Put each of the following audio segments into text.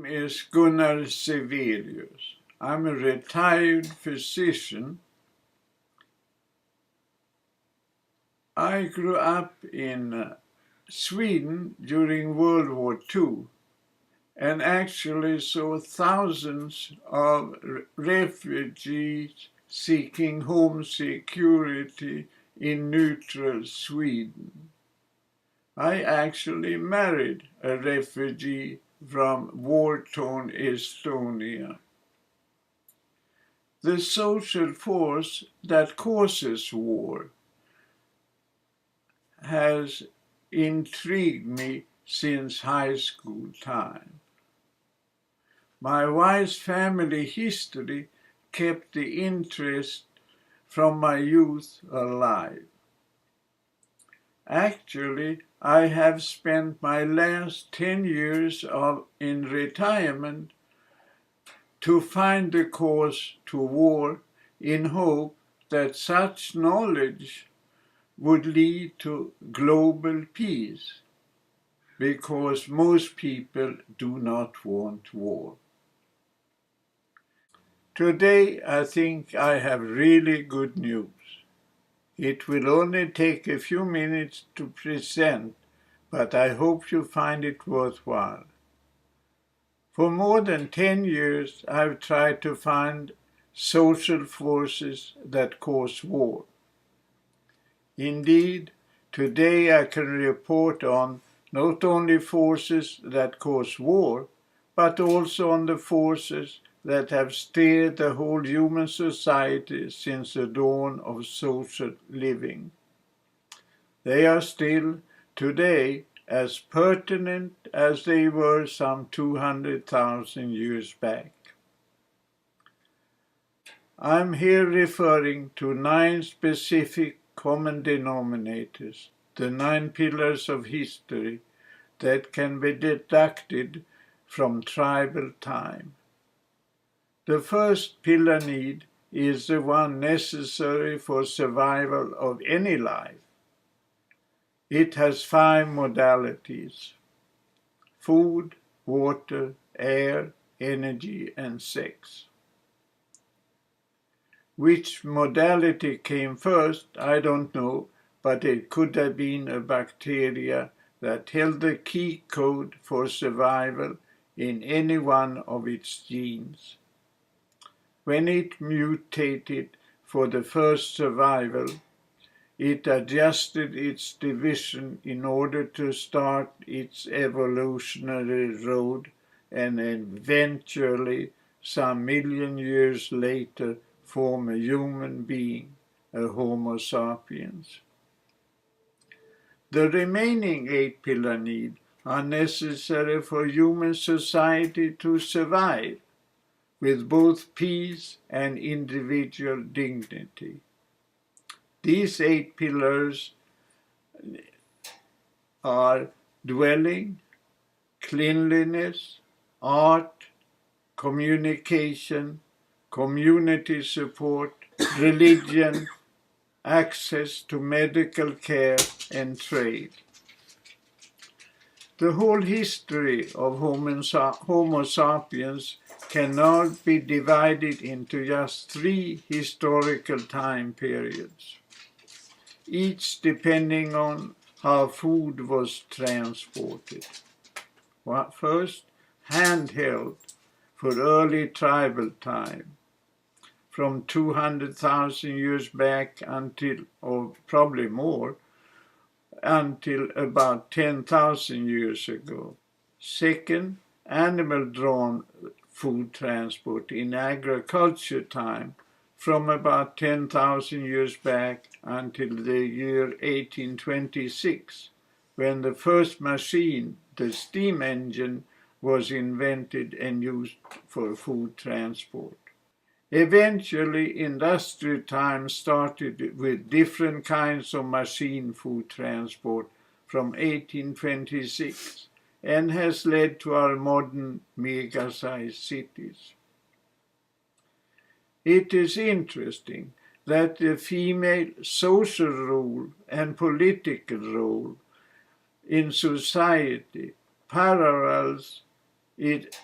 is Gunnar Sevelius. I'm a retired physician. I grew up in Sweden during World War II and actually saw thousands of refugees seeking home security in neutral Sweden. I actually married a refugee from war-torn Estonia. The social force that causes war has intrigued me since high school time. My wife's family history kept the interest from my youth alive. Actually, I have spent my last 10 years in retirement to find the cause to war in hope that such knowledge would lead to global peace, because most people do not want war. Today, I think I have really good news. It will only take a few minutes to present, but I hope you find it worthwhile. For more than 10 years, I've tried to find social forces that cause war. Indeed, today I can report on not only forces that cause war, but also on the forces that have steered the whole human society since the dawn of social living. They are still, today, as pertinent as they were some 200,000 years back. I'm here referring to 9 specific common denominators, the 9 pillars of history that can be deducted from tribal time. The first pillar need is the one necessary for survival of any life. It has 5 modalities: food, water, air, energy, and sex. Which modality came first, I don't know, but it could have been a bacteria that held the key code for survival in any one of its genes. When it mutated for the first survival, it adjusted its division in order to start its evolutionary road and eventually, some million years later, form a human being, a Homo sapiens. The remaining 8 pillar needs are necessary for human society to survive, with both peace and individual dignity. These 8 pillars are dwelling, cleanliness, art, communication, community support, religion, access to medical care, and trade. The whole history of Homo sapiens cannot be divided into just 3 historical time periods, each depending on how food was transported. First, handheld for early tribal time, from 200,000 years back until, or probably more, until about 10,000 years ago. Second, animal-drawn food transport in agriculture time, from about 10,000 years back until the year 1826, when the first machine, the steam engine, was invented and used for food transport. Eventually, industrial time started with different kinds of machine food transport from 1826 and has led to our modern mega-sized cities. It is interesting that the female social role and political role in society parallels it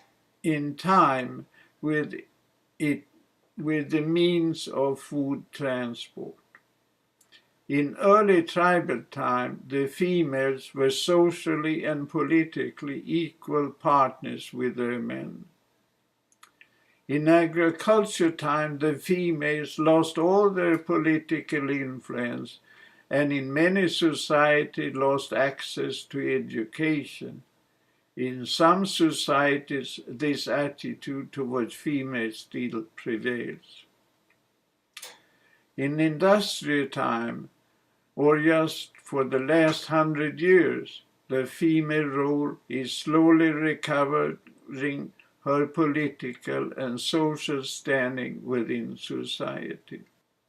in time with the means of food transport. In early tribal time, the females were socially and politically equal partners with their men. In agriculture time, the females lost all their political influence and in many societies lost access to education. In some societies, this attitude towards females still prevails. In industrial time, or just for the last 100 years, the female role is slowly recovering her political and social standing within society.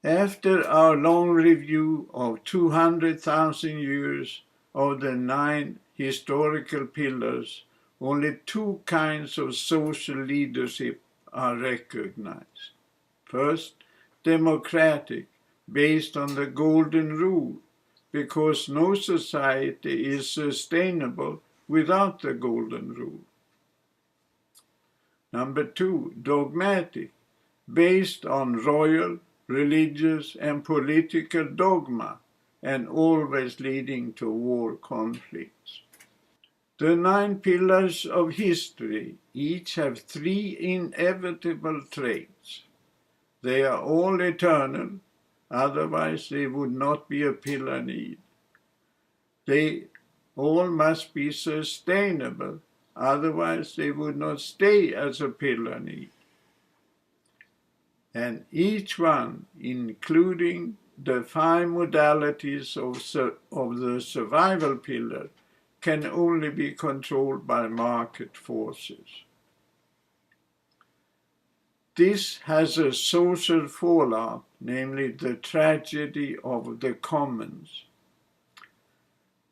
After our long review of 200,000 years of the 9 historical pillars, only 2 kinds of social leadership are recognized. First, democratic, based on the Golden Rule, because no society is sustainable without the Golden Rule. Number 2, dogmatic, based on royal, religious, and political dogma, and always leading to war conflicts. The 9 pillars of history each have 3 inevitable traits. They are all eternal, otherwise they would not be a pillar need. They all must be sustainable, otherwise they would not stay as a pillar need. And each one, including the 5 modalities of the survival pillar, can only be controlled by market forces. This has a social fallout, namely the tragedy of the commons.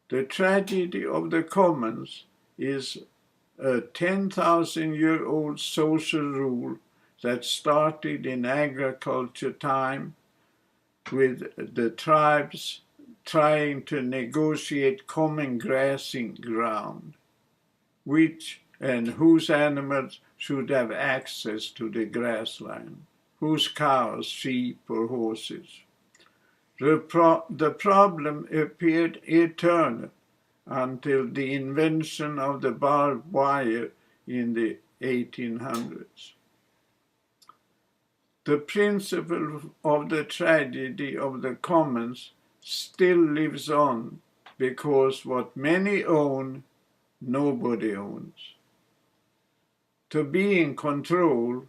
The tragedy of the commons is a 10,000-year-old social rule that started in agriculture time with the tribes trying to negotiate common grazing ground, which and whose animals should have access to the grassland, whose cows, sheep, or horses. The problem appeared eternal until the invention of the barbed wire in the 1800s. The principle of the tragedy of the commons still lives on because what many own, nobody owns. To be in control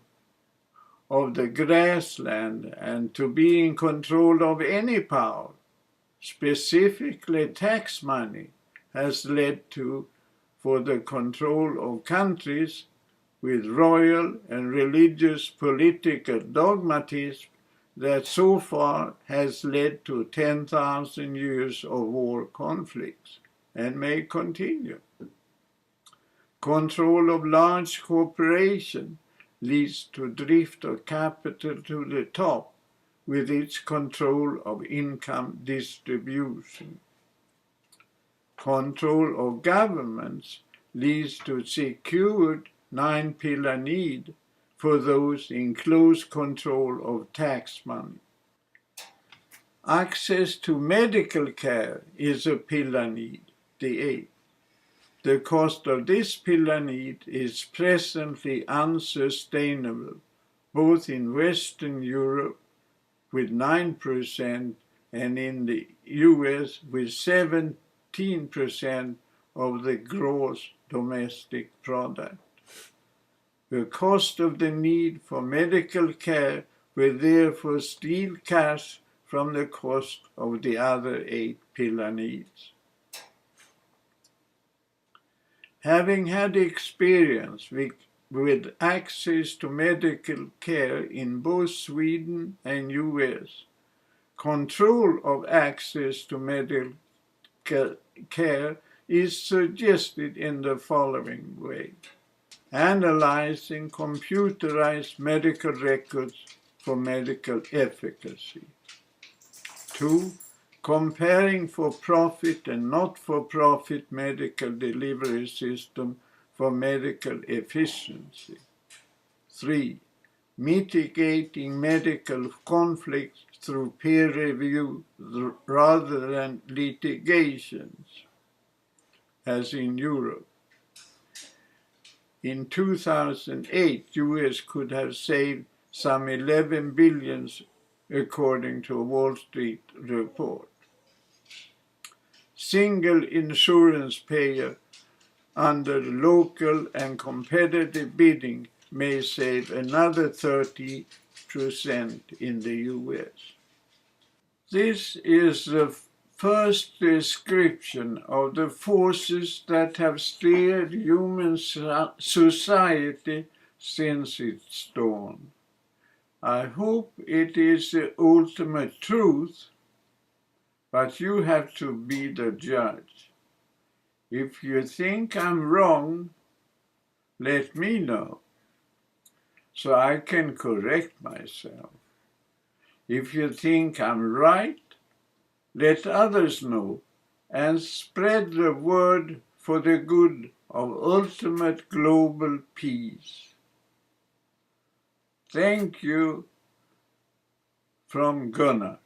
of the grassland and to be in control of any power, specifically tax money, has led to for the control of countries with royal and religious political dogmatism that so far has led to 10,000 years of war conflicts and may continue. Control of large corporations leads to drift of capital to the top with its control of income distribution. Control of governments leads to secured 9-pillar need for those in close control of tax money. Access to medical care is a pillar need, the 8th. The cost of this pillar need is presently unsustainable, both in Western Europe with 9% and in the US with 17% of the gross domestic product. The cost of the need for medical care will therefore steal cash from the cost of the other 8 pillar needs. Having had experience with access to medical care in both Sweden and US, control of access to medical care is suggested in the following way. Analyzing computerized medical records for medical efficacy. 2. Comparing for-profit and not-for-profit medical delivery system for medical efficiency. 3. Mitigating medical conflicts through peer review rather than litigations, as in Europe. In 2008, US could have saved some 11 billion, according to a Wall Street report. Single insurance payer under local and competitive bidding may save another 30% in the US. This is the first description of the forces that have steered human society since its dawn. I hope it is the ultimate truth, but you have to be the judge. If you think I'm wrong, let me know, so I can correct myself. If you think I'm right, let others know and spread the word for the good of ultimate global peace. Thank you from Gunnar.